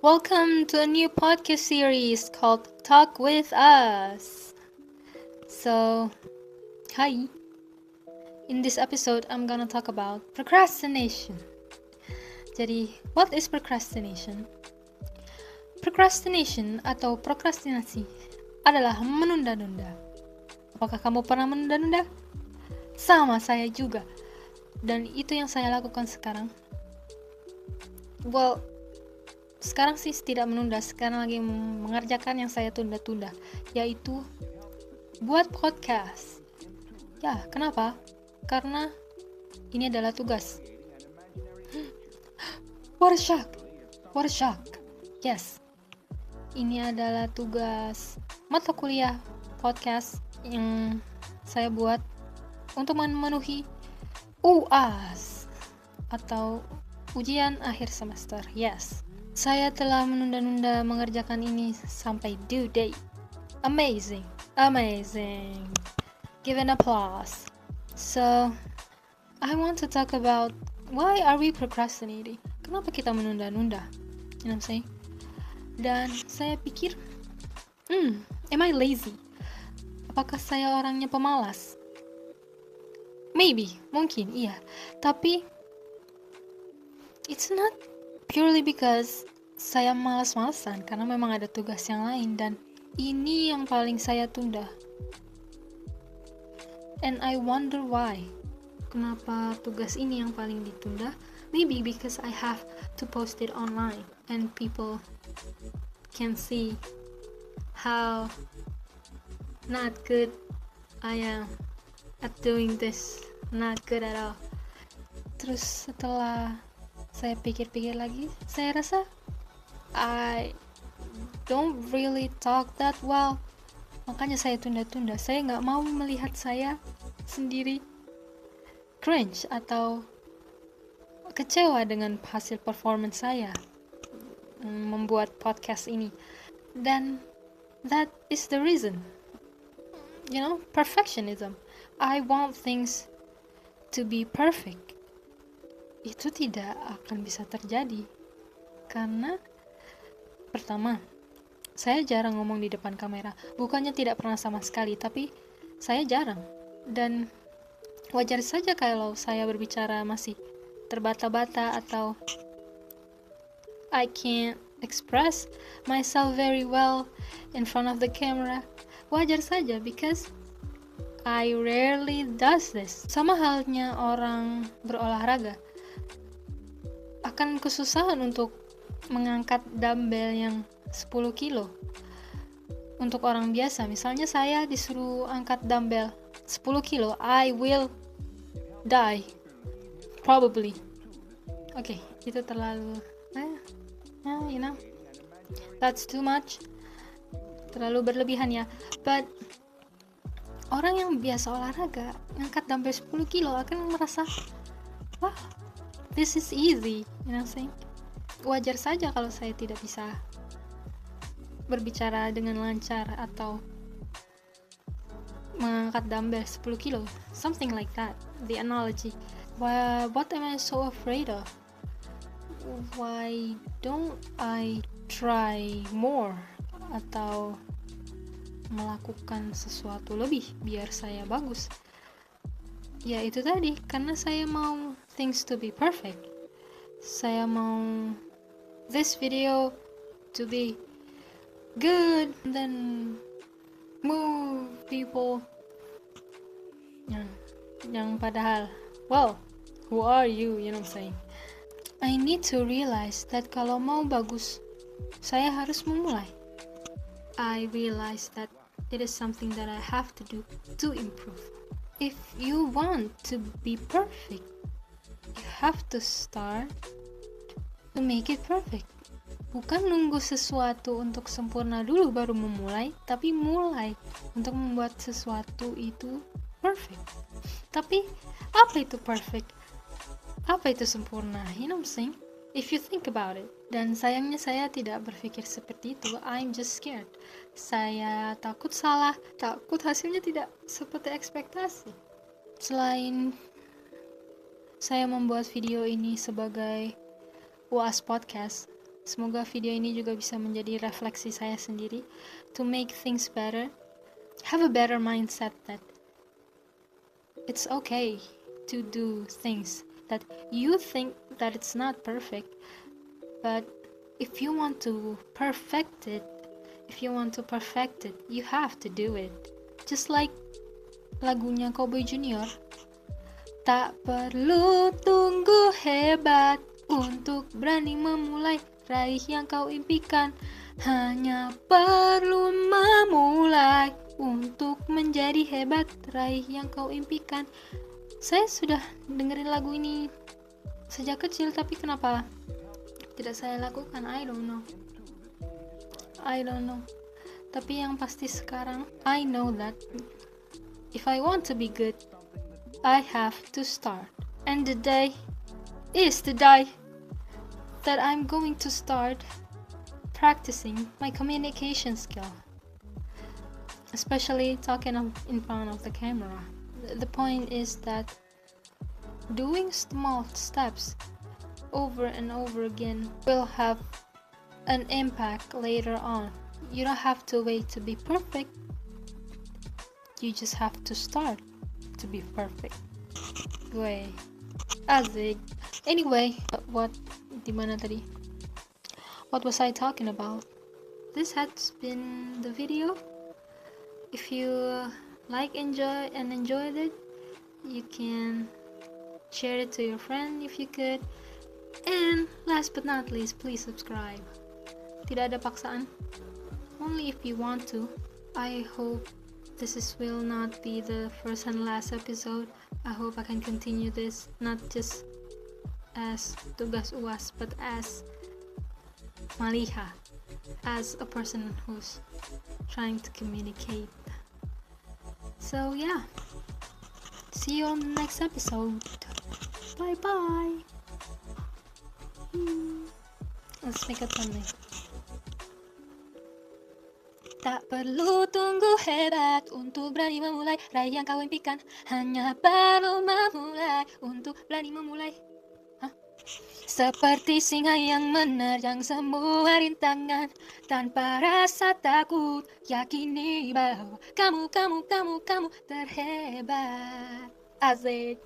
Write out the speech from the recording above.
Welcome to a new podcast series called Talk with Us. So, hi. In this episode, I'm gonna talk about procrastination. Jadi, what is procrastination? Procrastination atau prokrastinasi adalah menunda-nunda. Apakah kamu pernah menunda-nunda? Sama saya juga. Dan itu yang saya lakukan sekarang. Well, sekarang sih tidak menunda, sekarang lagi mengerjakan yang saya tunda-tunda, yaitu buat podcast. Ya, kenapa? Karena ini adalah tugas. What a shock. Yes, ini adalah tugas mata kuliah podcast yang saya buat untuk memenuhi UAS atau ujian akhir semester. Yes, saya telah menunda-nunda mengerjakan ini sampai due date. Amazing. Give an applause. So, I want to talk about why are we procrastinating? Kenapa kita menunda-nunda? You know what I'm saying? Dan saya pikir, am I lazy? Apakah saya orangnya pemalas? Maybe, mungkin, iya. Tapi, it's not purely because saya malas-malasan, karena memang ada tugas yang lain dan ini yang paling saya tunda. And I wonder why. Kenapa tugas ini yang paling ditunda? Maybe because I have to post it online and people can see how not good I am at doing this. Not good at all. Terus setelah saya pikir-pikir lagi, saya rasa I don't really talk that well. Makanya saya tunda-tunda. Saya nggak mau melihat saya sendiri cringe atau kecewa dengan hasil performance saya membuat podcast ini. Dan that is the reason. You know, perfectionism. I want things to be perfect. Itu tidak akan bisa terjadi karena pertama, saya jarang ngomong di depan kamera. Bukannya tidak pernah sama sekali, tapi saya jarang. Dan wajar saja kalau saya berbicara masih terbata-bata atau I can't express myself very well in front of the camera. Wajar saja because I rarely does this. Sama halnya orang berolahraga akan kesusahan untuk mengangkat dumbbell yang 10 kilo. Untuk orang biasa, misalnya saya disuruh angkat dumbbell 10 kilo, I will die. Probably. Oke, itu terlalu you know, that's too much. Terlalu berlebihan ya. But orang yang biasa olahraga ngangkat dumbbell 10 kilo akan merasa, wah, this is easy. You know what I'm saying? Wajar saja kalau saya tidak bisa berbicara dengan lancar atau mengangkat dumbbell 10 kilo, something like that, the analogy. What am I so afraid of? Why don't I try more atau melakukan sesuatu lebih biar saya bagus? Ya itu tadi, karena saya mau things to be perfect. Saya mau this video to be good, then move people. Yang padahal, well, who are you? You know what I'm saying? I need to realize that kalau mau bagus, saya harus memulai. I realize that it is something that I have to do to improve. If you want to be perfect, you have to start to make it perfect. Bukan nunggu sesuatu untuk sempurna dulu baru memulai, tapi mulai untuk membuat sesuatu itu perfect. Tapi apa itu perfect? Apa itu sempurna? You know what I'm saying? If you think about it. Dan sayangnya saya tidak berpikir seperti itu. I'm just scared. Saya takut salah, takut hasilnya tidak seperti ekspektasi. Selain saya membuat video ini sebagai UAS podcast, Semoga video ini juga bisa menjadi refleksi saya sendiri to make things better. Have a better mindset that it's okay to do things that you think that it's not perfect, but if you want to perfect it, you have to do it. Just like lagunya Cowboy Junior. Tak perlu tunggu hebat untuk berani memulai raih yang kau impikan. Hanya perlu memulai untuk menjadi hebat raih yang kau impikan. Saya sudah dengerin lagu ini sejak kecil, tapi kenapa tidak saya lakukan? I don't know. Tapi yang pasti sekarang I know that if I want to be good, I have to start. And the day is the day that I'm going to start practicing my communication skill, especially talking in front of the camera. The point is that doing small steps over and over again will have an impact later on. You don't have to wait to be perfect. You just have to start to be perfect. Gue asik. Anyway, dimana tadi? What was I talking about? This has been the video. If you enjoyed it, you can share it to your friend if you could. And last but not least, please subscribe. Tidak ada paksaan. Only if you want to. I hope this will not be the first and last episode. I hope I can continue this, not just as Tugas UAS, but as Maliha, as a person who's trying to communicate. So yeah, see you on the next episode. Bye bye. Let's make a thumbnail. Tak perlu tunggu hebat untuk berani memulai raih yang kau impikan. Hanya perlu memulai untuk berani memulai. Seperti singa yang menerjang semua rintangan, tanpa rasa takut, yakini bahwa kamu terhebat. Asik.